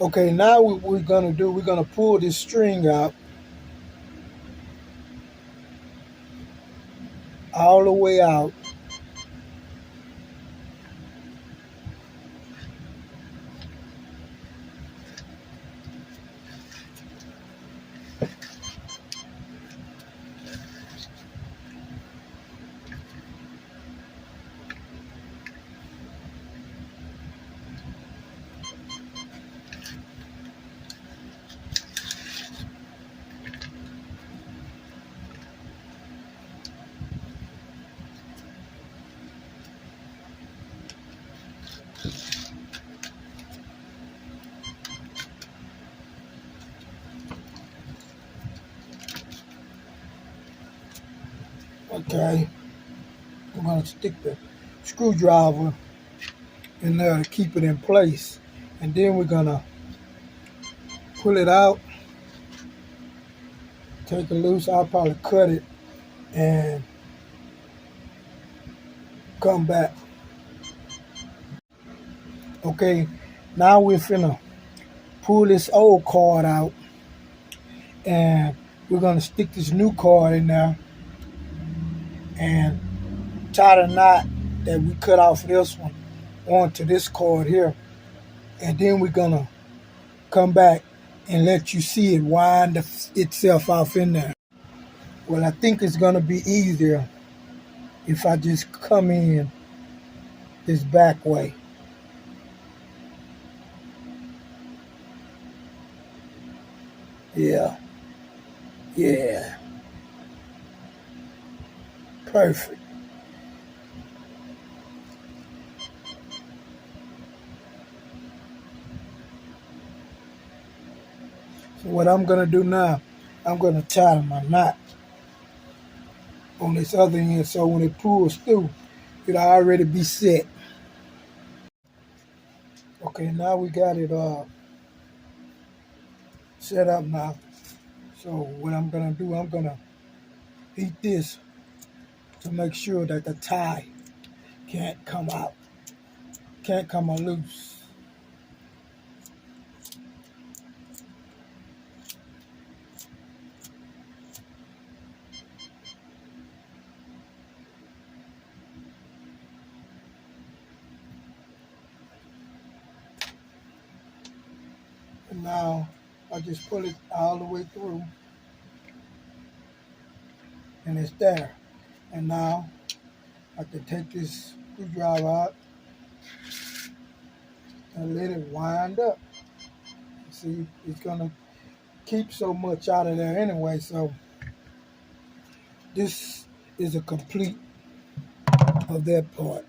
Okay, now what we're gonna do, we're gonna pull this string out all the way out. Okay, we're gonna stick the screwdriver in there to keep it in place, and then we're gonna pull it out, take it loose. I'll probably cut it and come back. Okay, now we're finna pull this old card out, and we're gonna stick this new card in there and tie the knot that we cut off this one onto this cord here, and then we're gonna come back and let you see it wind itself off in there. Well, I think it's gonna be easier if I just come in this back way. Yeah, yeah, perfect. So what I'm gonna do now, I'm gonna tie my knot on this other end, so when it pulls through, it'll already be set. Okay, now we got it set up now. So what I'm gonna do, I'm gonna heat this to make sure that the tie can't come out, can't come loose. And now I just pull it all the way through, and it's there. And now I can take this screwdriver out and let it wind up. See, it's gonna keep so much out of there anyway, so this is a complete of that part.